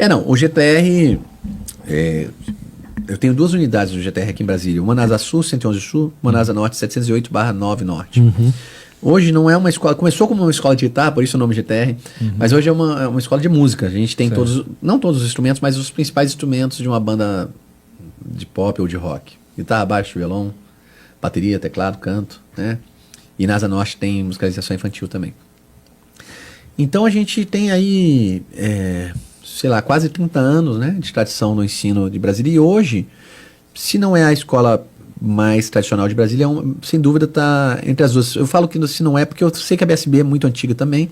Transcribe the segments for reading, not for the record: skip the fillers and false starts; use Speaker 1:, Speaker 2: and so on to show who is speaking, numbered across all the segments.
Speaker 1: Não, o GTR, eu tenho 2 unidades do GTR aqui em Brasília, uma na Asa Sul, 111 Sul, uma na Asa Norte, 708/9 Norte. Hoje não é uma escola, começou como uma escola de guitarra, por isso o nome GTR, mas hoje é uma escola de música. A gente tem não todos os instrumentos, mas os principais instrumentos de uma banda de pop ou de rock. Guitarra, baixo, violão, bateria, teclado, canto, né? E na Asa Norte tem musicalização infantil também. Então a gente tem aí, sei lá, quase 30 anos, né, de tradição no ensino de Brasília. E hoje, se não é a escola mais tradicional de Brasília, sem dúvida está entre as duas. Eu falo que se não é, porque eu sei que a BSB é muito antiga também,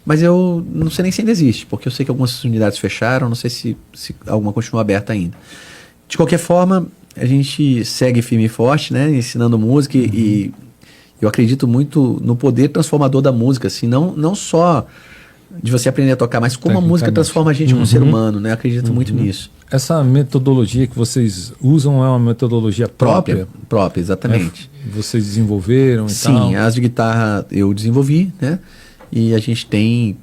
Speaker 1: mas eu não sei nem se ainda existe, porque eu sei que algumas unidades fecharam, não sei se alguma continua aberta ainda. De qualquer forma, a gente segue firme e forte, né, ensinando música e eu acredito muito no poder transformador da música, assim, não só de você aprender a tocar, mas como a música transforma a gente como ser humano, né? Eu acredito muito nisso.
Speaker 2: Essa metodologia que vocês usam é uma metodologia própria?
Speaker 1: Própria, exatamente.
Speaker 2: Vocês desenvolveram e tal?
Speaker 1: Sim, as de guitarra eu desenvolvi, né? E a gente tem,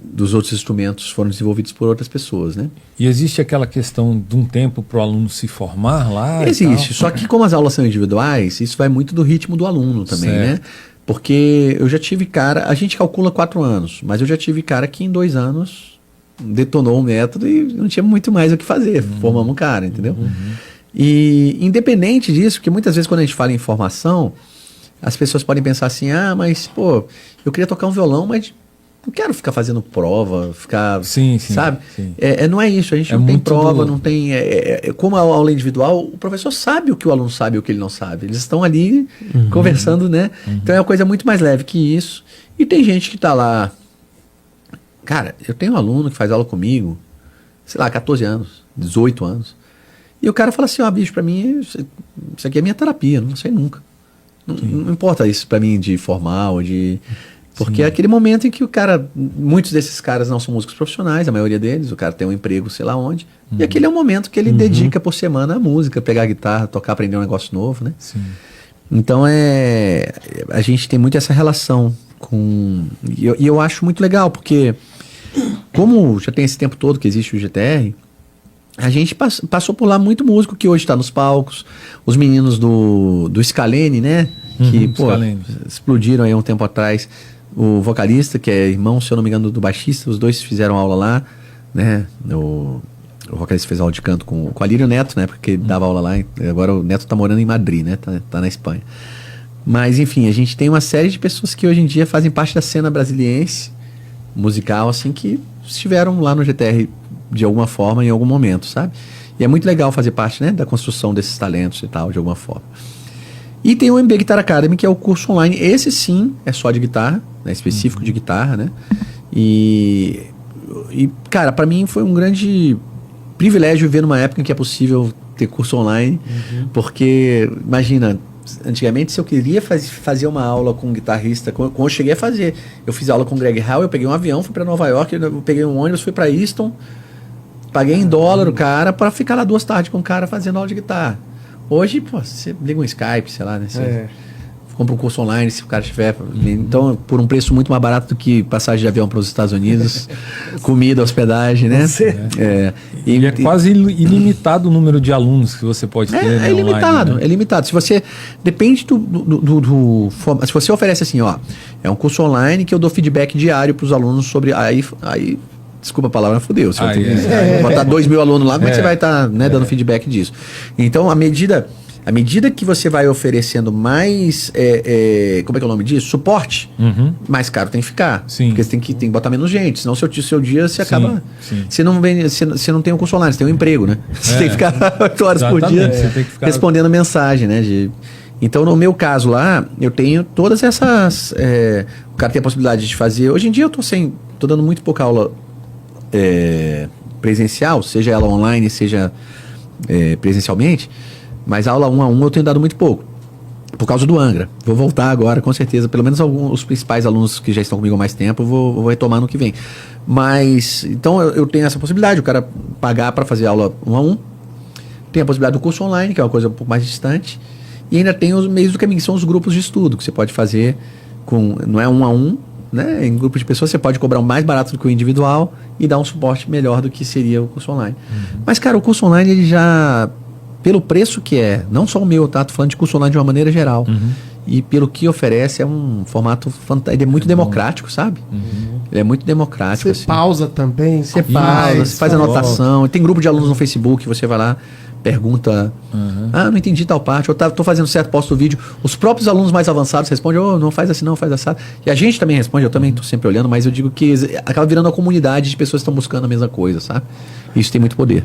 Speaker 1: dos outros instrumentos foram desenvolvidos por outras pessoas, né?
Speaker 2: E existe aquela questão de um tempo para o aluno se formar lá?
Speaker 1: Existe, só que como as aulas são individuais, isso vai muito do ritmo do aluno também, né? Porque eu já tive cara, a gente calcula 4 anos, mas eu já tive cara que em 2 anos detonou o método e não tinha muito mais o que fazer, formamos um cara, entendeu? E independente disso, porque muitas vezes quando a gente fala em formação, as pessoas podem pensar assim, mas pô, eu queria tocar um violão, mas não quero ficar fazendo prova, sabe?
Speaker 2: Sim.
Speaker 1: Não é isso, a gente não tem prova, não tem... como a aula individual, o professor sabe o que o aluno sabe e o que ele não sabe. Eles estão ali conversando, né? Então é uma coisa muito mais leve que isso. E tem gente que está lá... Cara, eu tenho um aluno que faz aula comigo, sei lá, 14 anos, 18 anos. E o cara fala assim, bicho, pra mim, isso aqui é minha terapia, não sei nunca. Não importa isso pra mim de formal, de... Porque é aquele momento em que muitos desses caras não são músicos profissionais, a maioria deles, o cara tem um emprego sei lá onde, e aquele é o momento que ele dedica por semana à música, pegar a guitarra, tocar, aprender um negócio novo, né?
Speaker 2: Sim.
Speaker 1: Então a gente tem muito essa relação com... E eu acho muito legal, porque como já tem esse tempo todo que existe o GTR, a gente passou por lá muito músico que hoje está nos palcos, os meninos do Scalene, né? Que explodiram aí um tempo atrás. O vocalista, que é irmão, se eu não me engano, do baixista, os dois fizeram aula lá, né? O vocalista fez aula de canto com a Lírio Neto, né? Porque ele dava aula lá. Agora o Neto tá morando em Madrid, né? Tá na Espanha. Mas, enfim, a gente tem uma série de pessoas que hoje em dia fazem parte da cena brasiliense, musical, assim, que estiveram lá no GTR de alguma forma, em algum momento, sabe? E é muito legal fazer parte, né? Da construção desses talentos e tal, de alguma forma. E tem o MB Guitar Academy, que é o curso online. Esse sim é só de guitarra, né, específico de guitarra, né? E cara, pra mim foi um grande privilégio ver numa época em que é possível ter curso online, porque, imagina, antigamente se eu queria fazer uma aula com um guitarrista, como eu cheguei a fazer, eu fiz aula com o Greg Howell, eu peguei um avião, fui pra Nova York, eu peguei um ônibus, fui pra Easton, paguei em dólar o cara pra ficar lá 2 tardes com o cara fazendo aula de guitarra. Hoje, pô, você liga um Skype, sei lá, né? Você compra um curso online se o cara tiver. Então, por um preço muito mais barato do que passagem de avião para os Estados Unidos, comida, hospedagem, né?
Speaker 2: E é quase ilimitado o número de alunos que você pode ter.
Speaker 1: É ilimitado, né? É limitado. Se você. Depende se você oferece assim, é um curso online que eu dou feedback diário para os alunos sobre. Aí desculpa a palavra, fudeu. Você vai botar 2.000 alunos lá, como é que você vai estar dando feedback disso? Então, à medida que você vai oferecendo mais, como é que é o nome disso? Suporte, mais caro tem que ficar.
Speaker 2: Sim.
Speaker 1: Porque você tem que botar menos gente, senão seu dia você acaba... Você não tem um curso online, você tem um emprego, né? Você tem que ficar 8 horas por dia respondendo mensagem, né? Então, no meu caso lá, eu tenho todas essas... o cara tem a possibilidade de fazer... Hoje em dia eu tô dando muito pouca aula presencial, seja ela online, seja presencialmente, mas a aula 1 a 1 eu tenho dado muito pouco, por causa do Angra. Vou voltar agora, com certeza, pelo menos os principais alunos que já estão comigo há mais tempo, eu vou retomar no que vem. Mas, então eu tenho essa possibilidade, o cara pagar para fazer aula 1 a 1, tem a possibilidade do curso online, que é uma coisa um pouco mais distante, e ainda tem os meios do caminho, que são os grupos de estudo, que você pode fazer não é 1 a 1, né? Em grupo de pessoas você pode cobrar mais barato do que o individual e dar um suporte melhor do que seria o curso online. Mas, cara, o curso online, ele já, pelo preço que é, não só o meu, tá? Tô falando de curso online de uma maneira geral. E pelo que oferece, é um formato fantástico. Ele é muito democrático, sabe? Ele é muito democrático.
Speaker 3: Você pausa também?
Speaker 1: Você pausa, você faz anotação. Tem grupo de alunos no Facebook, você vai lá, pergunta, não entendi tal parte, ou tô fazendo certo, posto o vídeo. Os próprios alunos mais avançados respondem, não faz assim não, faz assado. E a gente também responde, eu também tô sempre olhando, mas eu digo que acaba virando uma comunidade de pessoas que estão buscando a mesma coisa, sabe? Isso tem muito poder.